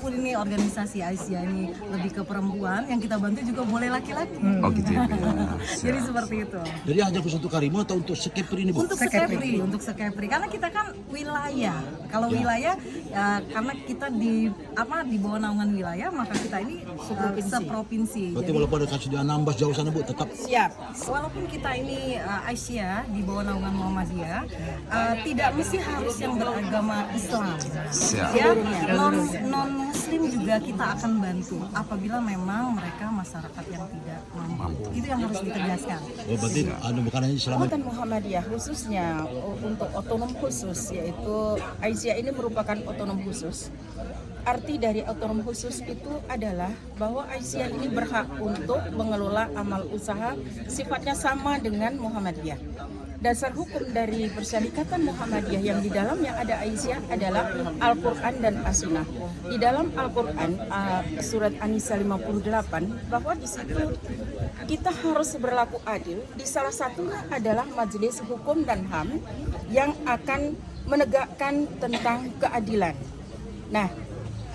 Ini organisasi Aisyah ini lebih ke perempuan, yang kita bantu juga boleh laki-laki. Oh gitu ya. Jadi seperti itu. Jadi hanya khusus untuk Karimo atau untuk Sekepri ini, Bu? Untuk Sekepri, karena kita kan wilayah. Kalau wilayah, ya, karena kita di bawah naungan wilayah, maka kita ini seprovinsi. Berarti walaupun ada kasus di Anambas jauh sana, Bu, tetap Siap. Walaupun kita ini Aisyah di bawah naungan Muhammadiyah, tidak mesti harus yang beragama Islam. Siap. Ya, non Muslim juga kita akan bantu apabila memang mereka masyarakat yang tidak mampu. Itu yang harus ditegaskan. oh, berarti bukan hanya selama Kekuatan Muhammadiyah khususnya untuk otonom khusus, yaitu Aisyah ini merupakan otonom khusus. Arti dari otonom khusus itu adalah bahwa Aisyah ini berhak untuk mengelola amal usaha sifatnya sama dengan Muhammadiyah. Dasar hukum dari Persyarikatan Muhammadiyah yang di dalamnya ada Aisyah adalah Al-Quran dan As-Sunnah. Di dalam Al-Quran, surat An-Nisa 58, bahwa di situ kita harus berlaku adil. Di salah satunya adalah Majelis Hukum dan HAM yang akan menegakkan tentang keadilan. Nah,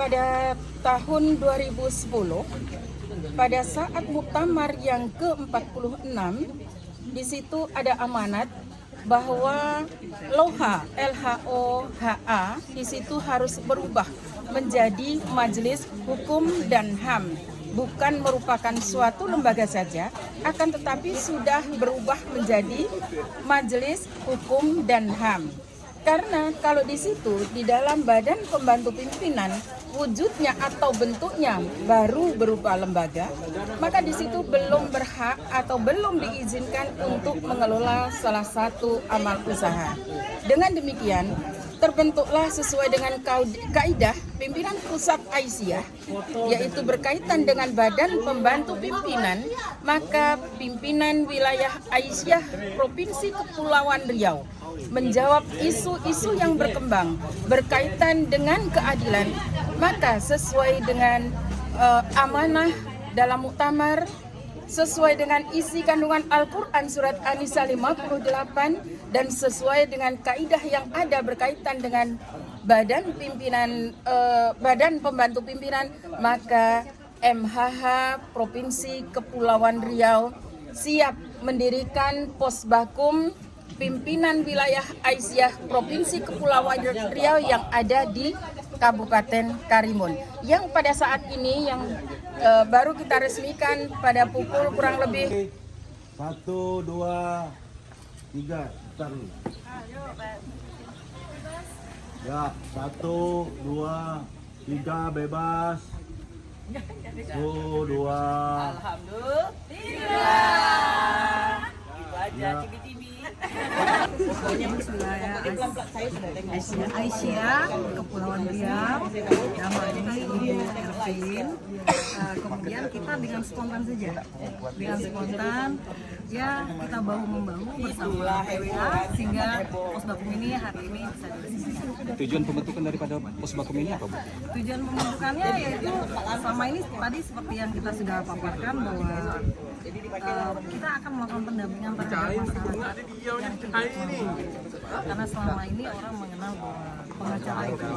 pada tahun 2010, pada saat muktamar yang ke-46, di situ ada amanat bahwa LHO-HA di situ harus berubah menjadi Majelis Hukum dan HAM. Bukan merupakan suatu lembaga saja, akan tetapi sudah berubah menjadi Majelis Hukum dan HAM. Karena kalau di situ, di dalam badan pembantu pimpinan, wujudnya atau bentuknya baru berupa lembaga, maka di situ belum berhak atau belum diizinkan untuk mengelola salah satu amal usaha. Dengan demikian, terbentuklah sesuai dengan kaidah pimpinan pusat Aisyah, yaitu berkaitan dengan badan pembantu pimpinan, maka pimpinan wilayah Aisyah Provinsi Kepulauan Riau menjawab isu-isu yang berkembang berkaitan dengan keadilan, maka sesuai dengan amanah dalam muktamar, sesuai dengan isi kandungan Al-Quran surat An-Nisa 58 dan sesuai dengan kaidah yang ada berkaitan dengan badan pimpinan, badan pembantu pimpinan, maka MHH Provinsi Kepulauan Riau siap mendirikan Posbakum pimpinan wilayah Aisyah Provinsi Kepulauan Riau yang ada di Kabupaten Karimun, yang pada saat ini yang baru kita resmikan pada pukul kurang lebih 1, 2, 3, start dulu. Ya, 1, 2, 3, bebas. 1, 2. Alhamdulillah. Ya. Aisyah Kepulauan Riau, nama ini Ibu Ervin. Kemudian kita dengan spontan saja, ya kita bahu membahu bersama PWA sehingga Posbakum ini hari ini bisa diresmikan. Tujuan pembentukan daripada Posbakum ini apa, Bu? Tujuan pembentukannya yaitu selama ini tadi seperti yang kita sudah paparkan bahwa kita akan melakukan pendampingan terhadap masyarakat yang tidak mampu. Karena selama ini orang mengenal bahwa pengacara itu,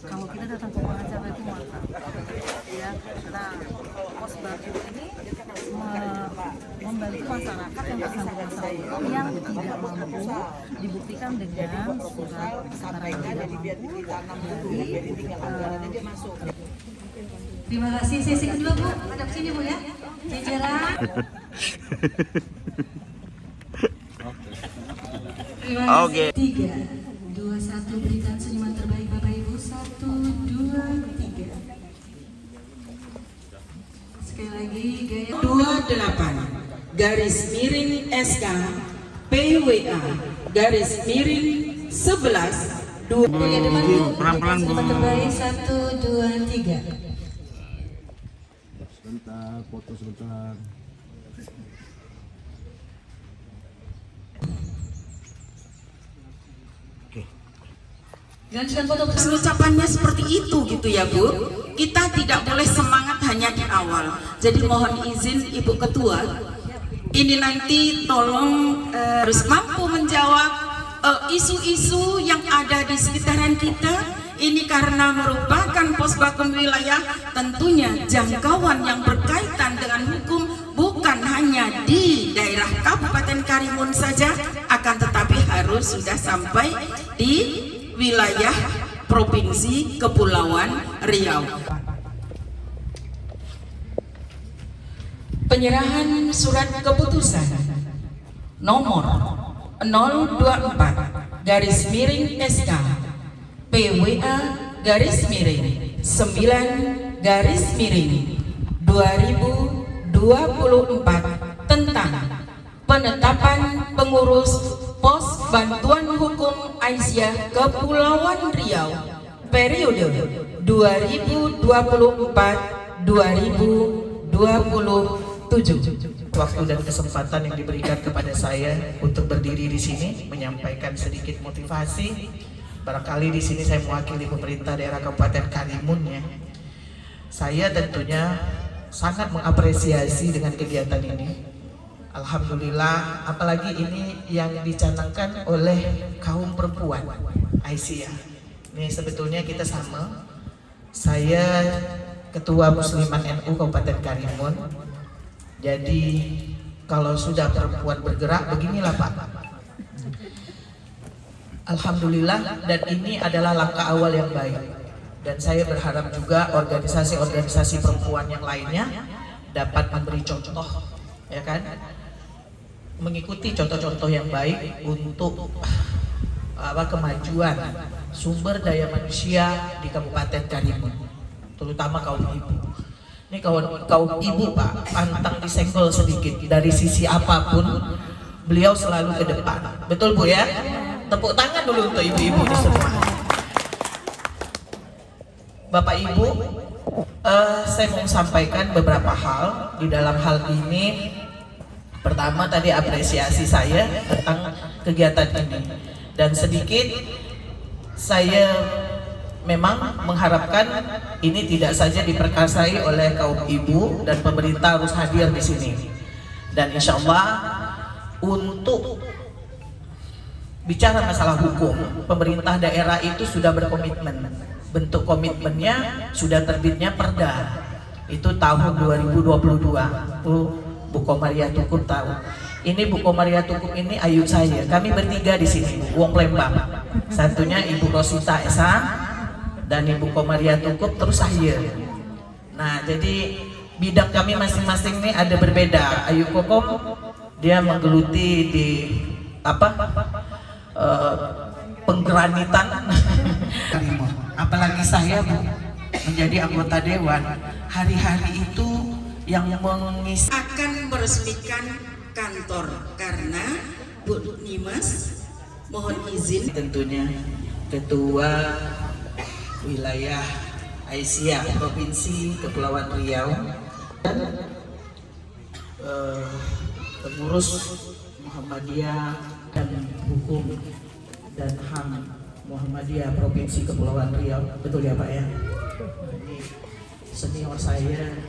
kalau kita datang ke pengacara itu mahal. Ya, nah Posbakum ini membantu masyarakat yang bersangkutan yang tidak mampu dibuktikan dengan surat keterangan tidak mampu dari Terima kasih. Sesi kedua, Bu. Hadap sini, Bu, ya. Jajaran. Terima kasih. 3, 2, 1. Berikan senyuman terbaik Bapak Ibu. 1, 2, 3. Sekali lagi gaya 28 garis miring SK PWA garis miring 11 2. Kuliah depan, Bu. Pelan-pelan, Bu. Senyuman terbaik 1, 2, 3. Sebentar, foto sebentar. Lanjutkan foto bersama. Ucapannya seperti itu gitu ya, Bu. Kita tidak boleh semangat hanya di awal. Jadi mohon izin Ibu Ketua, ini nanti tolong harus mampu menjawab isu-isu yang ada di sekitaran kita Ini karena merupakan posbakum wilayah, tentunya jangkauan yang berkaitan dengan hukum bukan hanya di daerah Kabupaten Karimun saja, akan tetapi harus sudah sampai di wilayah Provinsi Kepulauan Riau. Penyerahan surat keputusan nomor 024/SK PWA /9 2024 tentang penetapan pengurus Pos Bantuan Hukum Aisyah Kepulauan Riau periode 2024-2027. Waktu dan kesempatan yang diberikan kepada saya untuk berdiri di sini menyampaikan sedikit motivasi. Barangkali di sini saya mewakili pemerintah daerah Kabupaten Karimun ya. Saya tentunya sangat mengapresiasi dengan kegiatan ini. Alhamdulillah, apalagi ini yang dicanangkan oleh kaum perempuan Aisyah. Ini sebetulnya kita sama. Saya Ketua Musliman NU Kabupaten Karimun. Jadi kalau sudah perempuan bergerak beginilah Pak. Alhamdulillah, dan ini adalah langkah awal yang baik. Dan saya berharap juga organisasi-organisasi perempuan yang lainnya dapat memberi contoh, ya kan? Mengikuti contoh-contoh yang baik untuk kemajuan sumber daya manusia di Kabupaten Karimun, terutama kaum ibu. Ini kaum ibu Pak, pantang disenggol sedikit dari sisi apapun, beliau selalu ke depan. Betul Bu ya? Tepuk tangan dulu untuk ibu-ibu di semua. Bapak Ibu, saya mau sampaikan beberapa hal di dalam hal ini. Pertama tadi apresiasi saya tentang kegiatan ini, dan sedikit saya memang mengharapkan ini tidak saja diperkasai oleh kaum ibu dan pemerintah harus hadir di sini. Dan insya Allah untuk bicara masalah hukum, pemerintah daerah itu sudah berkomitmen. Bentuk komitmennya sudah terbitnya Perda. Itu tahun 2022. Bu Komaria Tukup tahu. Ini Bu Komaria Tukup ini ayub saya. Kami bertiga di sini, Wong Lembang. Satunya Ibu Rosita Esa dan Ibu Komaria Tukup, terus saya. Nah, jadi bidang kami masing-masing ini ada berbeda. Ayu Kokom dia menggeluti di penggranitan. Apalagi saya Bu menjadi anggota dewan, hari-hari itu yang mengisi Akan meresmikan kantor karena Bu Nimas mohon izin tentunya Ketua Wilayah Aisyah Provinsi Kepulauan Riau dan pengurus Muhammadiyah dan Hukum dan HAM Muhammadiyah Provinsi Kepulauan Riau. Betul ya Pak ya? Senior saya,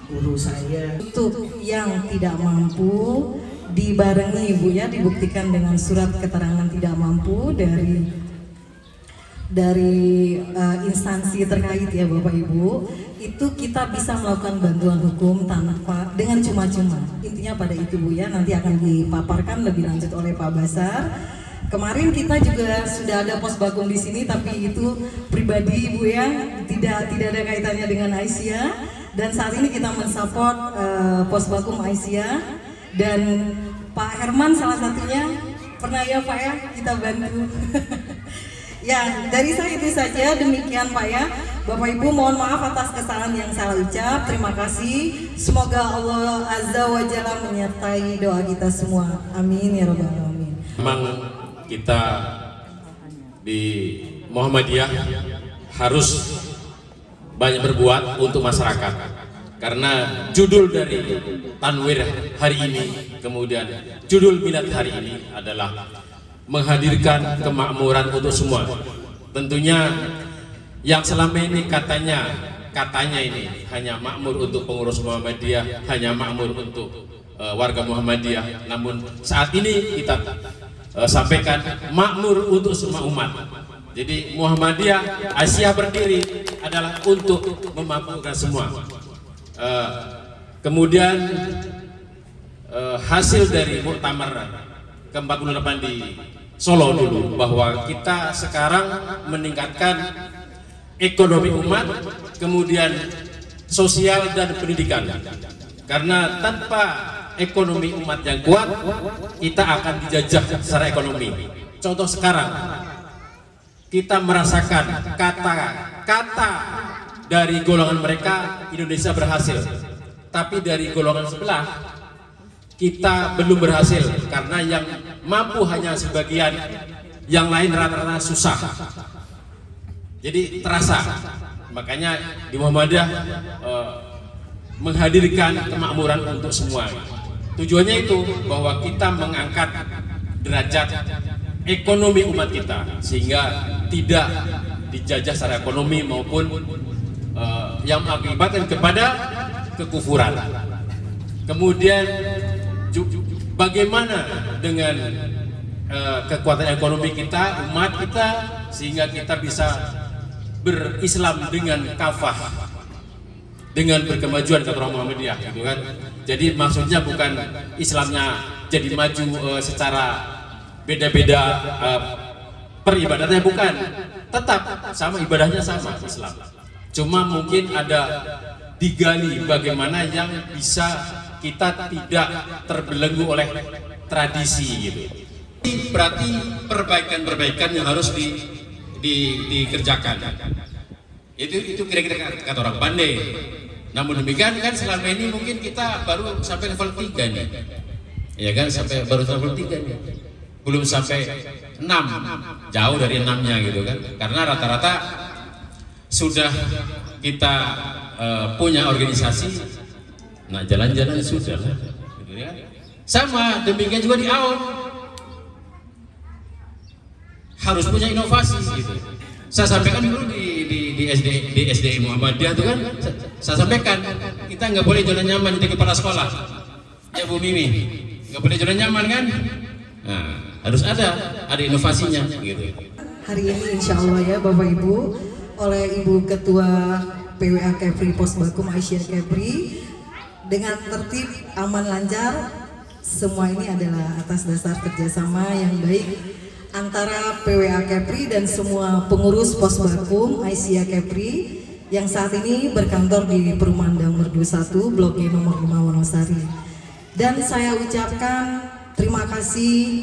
guru saya. Untuk yang tidak mampu dibarengi Ibu ya, dibuktikan dengan surat keterangan tidak mampu dari instansi terkait ya Bapak Ibu, itu kita bisa melakukan bantuan hukum tanpa dengan cuma-cuma. Intinya pada itu Bu ya, nanti akan dipaparkan lebih lanjut oleh Pak Basar. Kemarin kita juga sudah ada posbakum di sini, tapi itu pribadi Ibu ya, tidak ada kaitannya dengan Aisyah. Dan saat ini kita mensupport posbakum Aisyah, dan Pak Herman salah satunya pernah ya Pak ya kita bantu. Ya, dari saya itu saja, demikian Pak ya. Bapak Ibu mohon maaf atas kesalahan yang salah ucap. Terima kasih. Semoga Allah Azza wa Jalla menyertai doa kita semua. Amin ya rabbal alamin. Memang kita di Muhammadiyah harus banyak berbuat untuk masyarakat, karena judul dari Tanwir hari ini, kemudian judul milad hari ini adalah menghadirkan kemakmuran untuk semua. Tentunya yang selama ini katanya ini hanya makmur untuk pengurus Muhammadiyah, hanya makmur untuk warga Muhammadiyah, namun saat ini kita sampaikan makmur untuk semua umat. Jadi Muhammadiyah Aisyah berdiri adalah untuk memampukan semua. Kemudian hasil dari muktamar ke-48 di Solo dulu, bahwa kita sekarang meningkatkan ekonomi umat, kemudian sosial dan pendidikan. Karena tanpa ekonomi umat yang kuat, kita akan dijajah secara ekonomi. Contoh sekarang, kita merasakan kata dari golongan mereka Indonesia berhasil, tapi dari golongan sebelah kita belum berhasil, karena yang mampu hanya sebagian, yang lain rata-rata susah. Jadi terasa. Makanya di Muhammadiyah menghadirkan kemakmuran untuk semua. Tujuannya itu bahwa kita mengangkat derajat ekonomi umat kita, sehingga tidak dijajah secara ekonomi maupun yang mengakibatkan kepada kekufuran. Kemudian bagaimana dengan kekuatan ekonomi kita, umat kita, sehingga kita bisa berislam dengan kafah, dengan berkemajuan kata orang Muhammadiyah, gitu kan. Jadi maksudnya bukan Islamnya jadi maju secara beda-beda peribadatnya, bukan, tetap sama ibadahnya, sama Islam, cuma mungkin ada digali bagaimana yang bisa kita tidak terbelenggu oleh tradisi gitu. Berarti perbaikan-perbaikan yang harus dikerjakan. Itu kira-kira kata orang pandai. Namun demikian kan selama ini mungkin kita baru sampai level 3 nih. Ya kan, baru level 3 nih. Belum sampai 6. Jauh dari 6-nya gitu kan. Karena rata-rata sudah kita punya organisasi. Nah, jalan-jalan sudah lah. Gitu ya. Sama demikian juga di AUN. Harus punya inovasi gitu. Saya sampaikan dulu di SD Muhammadiyah itu kan, saya sampaikan kita nggak boleh zona nyaman jadi kepala sekolah. Ya Bu Mimi, nggak boleh zona nyaman kan? Nah, harus ada inovasinya gitu. Hari ini insya Allah ya Bapak Ibu, oleh Ibu Ketua PWA Kepri Posbakum Aisyah Kepri, dengan tertib, aman, lancar, semua ini adalah atas dasar kerjasama yang baik antara PWA Kepri dan semua pengurus Posbakum Aisyah Kepri yang saat ini berkantor di Perumahan Damar 21 Blok G nomor 5 Wonosari. Dan saya ucapkan terima kasih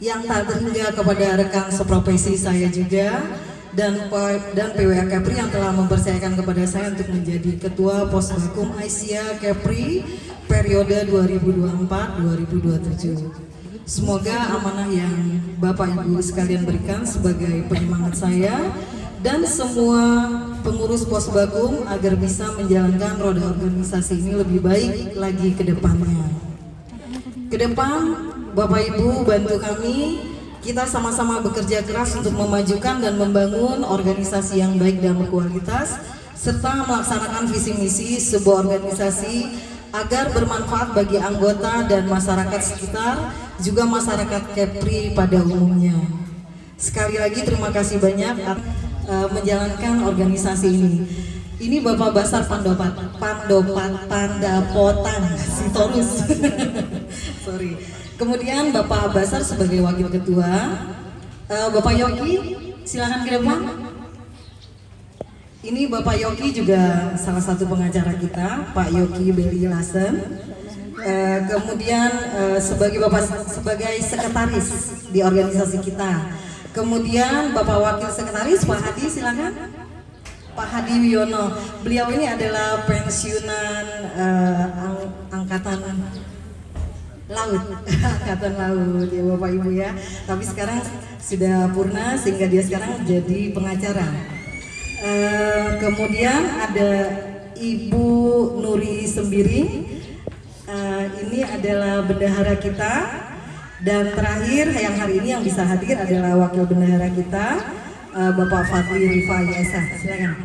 yang tak terhingga kepada rekan seprofesi saya juga dan PWA Kepri yang telah mempercayakan kepada saya untuk menjadi Ketua Posbakum Aisyah Kepri periode 2024-2027. Semoga amanah yang Bapak Ibu sekalian berikan sebagai penyemangat saya dan semua pengurus Posbakum agar bisa menjalankan roda organisasi ini lebih baik lagi ke depannya. Ke depan Bapak Ibu bantu kami, kita sama-sama bekerja keras untuk memajukan dan membangun organisasi yang baik dan berkualitas serta melaksanakan visi misi sebuah organisasi agar bermanfaat bagi anggota dan masyarakat sekitar, juga masyarakat Kepri pada umumnya. Sekali lagi terima kasih banyak menjalankan organisasi ini. Ini Bapak Basar Pandapotan Sitorus. Sorry. Kemudian Bapak Basar sebagai wakil ketua. Bapak Yogi, silakan ke depan. Ini Bapak Yogi juga salah satu pengacara kita, Pak Yogi Beli Lasen. Kemudian sebagai sekretaris di organisasi kita. Kemudian Bapak Wakil Sekretaris Pak Hadi, silakan. Pak Hadi Wiono. Beliau ini adalah pensiunan angkatan laut, angkatan laut ya Bapak Ibu ya. Tapi sekarang sudah purna sehingga dia sekarang jadi pengacara. Kemudian ada Ibu Nuri Sembiring, ini adalah bendahara kita, dan terakhir yang hari ini yang bisa hadir adalah wakil bendahara kita, Bapak Fadli Rifai Esa. Silakan.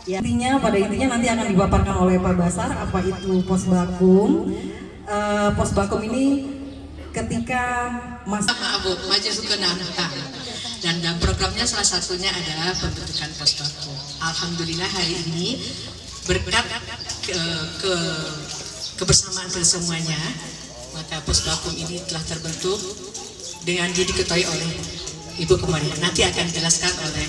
Ya, pada intinya nanti akan dipaparkan oleh Pak Basar apa itu Posbakum. Posbakum ini ketika masa Bu, Majelis Hukum dan HAM. Dan programnya salah satunya adalah pembentukan Posbako. Alhamdulillah hari ini berkat kebersamaan kita semuanya, maka Posbako ini telah terbentuk dengan diketuai oleh Ibu Komandan. Nanti akan dijelaskan oleh